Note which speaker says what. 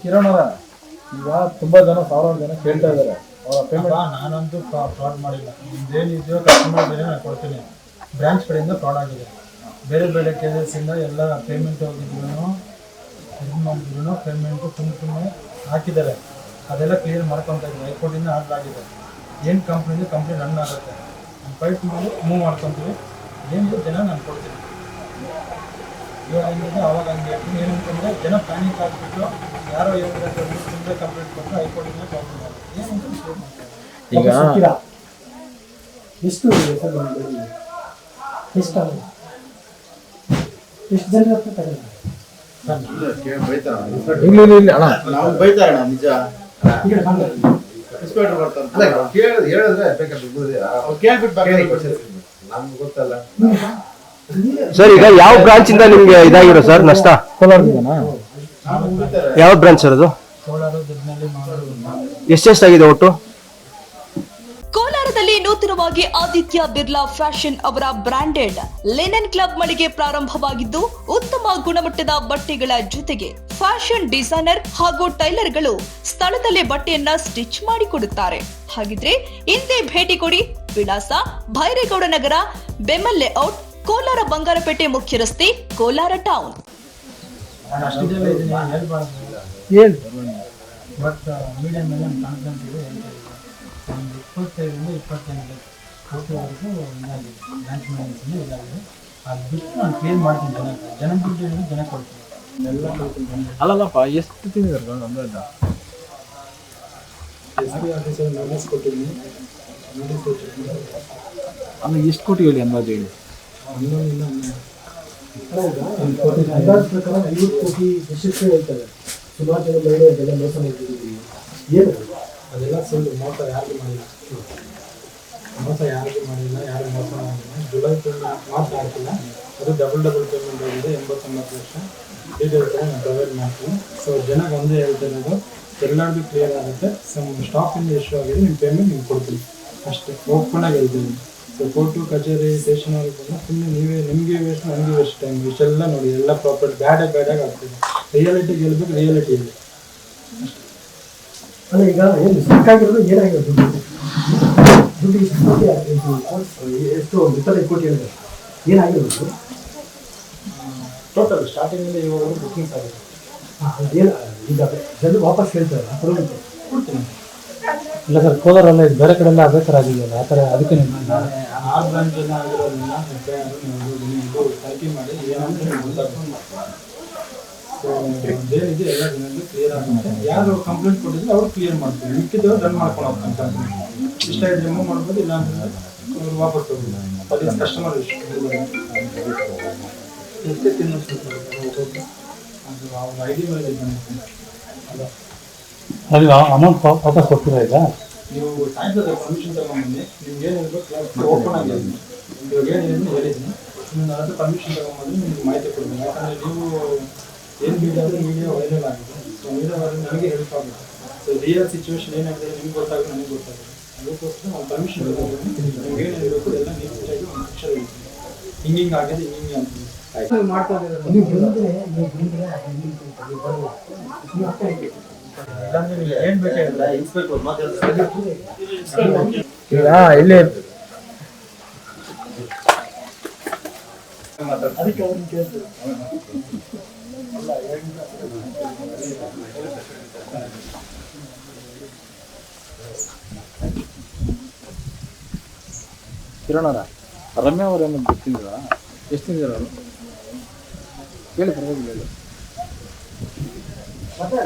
Speaker 1: ಕಿರಣ್ ಅವರ ಈಗ ತುಂಬಾ ಜನ ಸಾವಿರಾರು ಜನ ಕೇಳ್ತಾ ಇದ್ದಾರೆ ಅವರ ಪೇಮೆಂಟ್.
Speaker 2: ನಾನಂತೂ ಫ್ರಾಡ್ ಮಾಡಿಲ್ಲ. ನಿಮ್ದೇನಿದೆಯೋ ಕಸ್ಟಮರ್ ಬೇರೆ ನಾನು ಕೊಡ್ತೀನಿ. ಬ್ರಾಂಚ್ ಕಡೆಯಿಂದ ಫ್ರಾಡ್ ಆಗಿದೆ. ಬೇರೆ ಬೇರೆ ಕೇಸಸ್ಸಿಂದ ಎಲ್ಲ ಪೇಮೆಂಟ್ ಹೋಗಿದ್ರು ಇದು ಮಾಡಿದ್ರು ಪೇಮೆಂಟು ಸುಮ್ಮನೆ ಹಾಕಿದ್ದಾರೆ. ಅದೆಲ್ಲ ಕ್ಲಿಯರ್ ಮಾಡ್ಕೊತಾ ಇದ್ದೀವಿ. ಹೈಕೋರ್ಟಿಂದ ಆರ್ಡರ್ ಆಗಿದೆ. ಏನು ಕಂಪ್ನಿಯಿಂದ ಕಂಪ್ನಿ ರನ್ ಆಗುತ್ತೆ. ಫೈಟ್ ಮಾಡಿ ಮೂವ್ ಮಾಡ್ಕೊತೀವಿ. ಏನು ಜನ ನಾನು ಕೊಡ್ತೀನಿ. ಇವಾಗ ಏನಿದೆ ಅವಾಗ ಹಂಗೆ ಹೇಳ್ತೀನಿ. ಏನಂತಂದರೆ ಜನ ಪ್ಯಾನಿಕ್ ಆಗಿಬಿಟ್ಟು ಯಾರೋ ಹೇಳಿದ್ರೆ ಕಂಪ್ಲೇಂಟ್ ಕೊಟ್ಟು ಹೈಕೋರ್ಟಿಂದ ಪ್ರಾಬ್ಲಮ್ ಆಗುತ್ತೆ. ಏನಂತ
Speaker 1: ಈಗ
Speaker 3: ಎಷ್ಟು ಜನ
Speaker 1: ಇಲ್ಲಿ ಅಣ್ಣ
Speaker 4: ನಾವು ಬೈತಾರಣ ನಿಜ ಇನ್ಸ್ಪೆಕ್ಟರ್ ಬರ್ತಾರೆ ಹೇಳಿದ್ರೆ ನಮ್ಗೆ ಗೊತ್ತಲ್ಲ
Speaker 5: ಸರ್. ಈಗ ಯಾವ ಬ್ರಾಂಚ್ ಇಂದ ನಿಮ್ಗೆ ಇದಾಗಿರೋ ಸರ್ ನಷ್ಟ?
Speaker 1: ಕೋಲಾರದಿಂದನಾ?
Speaker 5: ಯಾವ ಬ್ರಾಂಚ್ ಸರ್ ಅದು? ಎಷ್ಟೆಷ್ಟಾಗಿದೆ ಒಟ್ಟು?
Speaker 6: ಕೋಲಾರದಲ್ಲಿ ನೂತನವಾಗಿ ಆದಿತ್ಯ ಬಿರ್ಲಾ ಫ್ಯಾಷನ್ ಅವರ ಬ್ರಾಂಡೆಡ್ ಲಿನನ್ ಕ್ಲಬ್ ಮಳಿಗೆ ಪ್ರಾರಂಭವಾಗಿದ್ದು, ಉತ್ತಮ ಗುಣಮಟ್ಟದ ಬಟ್ಟೆಗಳ ಜೊತೆಗೆ ಫ್ಯಾಷನ್ ಡಿಸೈನರ್ ಹಾಗೂ ಟೈಲರ್ಗಳು ಸ್ಥಳದಲ್ಲೇ ಬಟ್ಟೆಯನ್ನ ಸ್ಟಿಚ್ ಮಾಡಿಕೊಡುತ್ತಾರೆ. ಹಾಗಿದ್ರೆ ಹಿಂದೆ ಭೇಟಿ ಕೊಡಿ. ವಿಳಾಸ ಭೈರೇಗೌಡ ನಗರ, ಬೆಮ್ಮಲ್ ಲೇಔಟ್, ಕೋಲಾರ ಬಂಗಾರಪೇಟೆ ಮುಖ್ಯ ರಸ್ತೆ, ಕೋಲಾರ ಟೌನ್.
Speaker 2: ಬಟ್ ಮೀಡಿಯಂ ಮೇಲೆ ಕಾನ್ಫಿಡೆನ್ಸ್ ಇದೆ. ಒಂದು 25ರಿಂದ 25 ಕೋಟಿವರೆಗೂ ಇದಾಗಿದೆ. ಬ್ರಾಂಚ್ ಮ್ಯಾನೇಜ್ಮೆಂಟ್ ಇದಾಗಿದೆ. ಅದು ಬಿಟ್ಟು ನಾನು ಕ್ಲಿಯರ್ ಮಾಡ್ತೀನಿ. ಜನ ದುಡ್ಡು ಜನ ಕೊಡ್ತೀನಿ. ಎಲ್ಲ ಕೊಡ್ತೀನಿ.
Speaker 1: ಅಲ್ಲಲ್ಲಪ್ಪ ಎಷ್ಟು ತಿಂದಿದ್ದಾರೆ ಅಂದಾಜು?
Speaker 3: SB ಆಫೀಸಲ್ಲಿ ನೋಟಿಸ್ ಕೊಟ್ಟಿದ್ದೀನಿ. ನೋಟಿಸ್ ಕೊಟ್ಟಿದ್ದೀನಿ.
Speaker 1: ಅಂದ್ರೆ ಎಷ್ಟು ಕೋಟಿ ಹೇಳಿ ಅಂದಾಜು ಹೇಳಿ?
Speaker 3: 11 ಅಂದಾಜು ಪ್ರಕಾರ 50 ಕೋಟಿ ಯಶಸ್ವಿ ಹೇಳ್ತಾರೆ. ಸುಮಾರು ಜನ ಮಹಿಳೆಯರಿಗೆಲ್ಲ ಮೋಸ ಮಾಡಿದ್ದೀವಿ. ಏನು ಅದೆಲ್ಲ ಸುಳ್ಳು. ಮೋಸ ಯಾರಿಗೂ ಮಾಡಿಲ್ಲ. ಯಾರು ಮೋಸ ಮಾಡಿಲ್ಲ. ಜುಲೈ ಮಾರ್ಚ್ ಆಗ್ತಿಲ್ಲ. ಅದು ಡಬಲ್ ಪೇಮೆಂಟ್ ಆಗಿದೆ. 89 ಲಕ್ಷ ಡೀಟೇಲ್ಸ್ ನಾನು ಪ್ರೊವೈಡ್ ಮಾಡ್ತೀನಿ. ಸೊ ಜನಕ್ಕೆ ಒಂದೇ ಹೇಳ್ತಿರೋದು, ಎಲ್ಲರಿಗೂ ಕ್ಲಿಯರ್ ಆಗುತ್ತೆ. ಸ್ಟಾಕಿಂದ ಇಶ್ಯೂ ಆಗಿದೆ, ನಿಮ್ಮ ಪೇಮೆಂಟ್ ನಿಮ್ಗೆ ಕೊಡ್ತೀನಿ ಅಷ್ಟೇ. ಓಪನಾಗಿ ಹೇಳ್ತೀನಿ. ಸೊ ಕೋರ್ಟು ಕಚೇರಿ ಸ್ಟೇಷನರಿ ಬಂದು ಸುಮ್ಮನೆ ನಿಮಗೆ ವೇಸ್ಟ್, ನನಗೆ ವೇಸ್ಟ್ ಟೈಮ್. ಇಷ್ಟೆಲ್ಲ ನೋಡಿ, ಎಲ್ಲ ಪ್ರಾಪರ್ಟಿ ಬ್ಯಾಡಾಗಿ ಆಗ್ತದೆ. ರಿಯಾಲಿಟಿ ಗೆಲ್ಬೇಕು, ರಿಯಾಲಿಟಿ ಇದೆ ಅಲ್ಲ. ಈಗ ಏನು ಸಾಕಾಗಿರೋದು ಏನಾಗಿರೋದು? ದುಡ್ಡು ಎಷ್ಟು 25 ಕೋಟಿ ಹೇಳಿದೆ. ಏನಾಗಿರೋದು ಟೋಟಲ್ ಸ್ಟಾರ್ಟಿಂಗಿಂದ ಇವಾಗ ಬುಕ್ಕಿಂಗ್ಸ್ ಆಗಿದೆ. ಏನು ಈಗ ಜನ ವಾಪಸ್ ಹೇಳ್ತಾರೆ ಕೊಡ್ತೀನಿ.
Speaker 2: ಇಲ್ಲ ಸರ್, ಕೋಲಾರಲ್ಲ ಇದು ಬೇರೆ ಕಡೆ ಎಲ್ಲ ಅದೇ ಥರ ಆಗಿದೆಯಲ್ಲ, ಆ ಥರ. ಅದಕ್ಕೆ
Speaker 3: ಆ ಬ್ರಾಂಚೆಲ್ಲ ಆಗಿರೋದ್ರಿಂದ ಇದು ತನಿಖೆ ಮಾಡಿ ಏನಂತ ಗೊತ್ತಾಗ್ತದೆ. ಸೊ ಏನಿದೆ ಎಲ್ಲ ಜನರಿಗೆ ಕ್ಲಿಯರ್ ಆಗುತ್ತೆ. ಯಾರು ಕಂಪ್ಲೇಂಟ್ ಕೊಟ್ಟಿದ್ರೆ ಅವ್ರು ಕ್ಲಿಯರ್ ಮಾಡ್ತೀವಿ. ಮಿಕ್ಕಿದವ್ರು ರನ್ ಮಾಡ್ಕೊಂಡು ಹೋಗ್ತಾರೆ. ಇಷ್ಟ ರಿಮೂವ್ ಮಾಡ್ಬೋದು, ಇಲ್ಲ ಅಂತಂದರೆ ಅವ್ರು ವಾಪಸ್ ಹೋಗ್ಬೋದು. ಅದು ಕಸ್ಟಮರ್ ಎಷ್ಟೇ ತಿನ್ನೋದು ಅದು ಅವ್ರ ID ಮೇಲೆ
Speaker 2: ಅದು ಅಮೌಂಟ್ ವಾಪಸ್ ಕೊಡ್ತೀರಾ? ಈಗ
Speaker 3: ನೀವು ಸಾಯಂಕಾಲ ಪರ್ಮಿಷನ್ ತಗೊಂಡ್ಬಂದು ನಿಮ್ಗೆ ಏನಿರ್ಬೇಕು ಓಪನ್ ಆಗಿ ಇವಾಗ ಏನಿದೆ ಹೇಳಿದ್ದೀನಿ. ನೀವು ಅದು ಪರ್ಮಿಷನ್ ತಗೊಂಡ್ಬಂದು ನಿಮ್ಗೆ ಮಾಹಿತಿ ಕೊಡ್ತೀನಿ. ಯಾಕಂದರೆ ನೀವು ಏನು ಮೀಡಿಯಾ ವೈರಲ್ ಆಗಿದೆ. ಸೊ ಮೀಡಿಯಾ ವೈರಲ್ ನನಗೆ ಹೆಲ್ಪ್ ಆಗುತ್ತೆ. ಸೊ ರಿಯಲ್ ಸಿಚುವೇಶನ್ ಏನಾಗಿದೆ ನಿಮ್ಗೆ ಗೊತ್ತಾಗುತ್ತೆ, ನನಗೆ ಗೊತ್ತಾಗುತ್ತೆ. ಅದಕ್ಕೋಸ್ಕರ ನಾವು ಪರ್ಮಿಷನ್ ತಗೊಂಡು ನಿಮ್ಗೆ ಏನಿರಬೇಕು ಎಲ್ಲ ನೀಟಾಗಿ ಒಂದು ಅಕ್ಷರ ಹೇಳ್ತೀನಿ. ಹಿಂಗೆ ಆಗಿದೆ, ಹಿಂಗೆ ಅಂತ ಮಾಡ್ತಾ ಇದ್ದೀರ. ಏನು ಬೇಕಾಗಿಲ್ಲ
Speaker 4: ಇನ್ಸ್ಪೆಕ್ಟರ್
Speaker 1: ಇಲ್ಲಿ
Speaker 3: ಅದಕ್ಕೆ ಅವ್ರನ್ನ ಕೇಳ್ತೀವಿ.
Speaker 1: ಕಿರಣ್ ಅವರ ರಮ್ಯಾ ಅವರ ಗೊತ್ತಿದ್ದೀರಾ? ಎಷ್ಟು ತಿಂದಿರ ಅವರು ಹೇಳಿ, ಪರವಾಗಿಲ್ಲ ಹೇಳಿ.
Speaker 3: ಮತ್ತೆ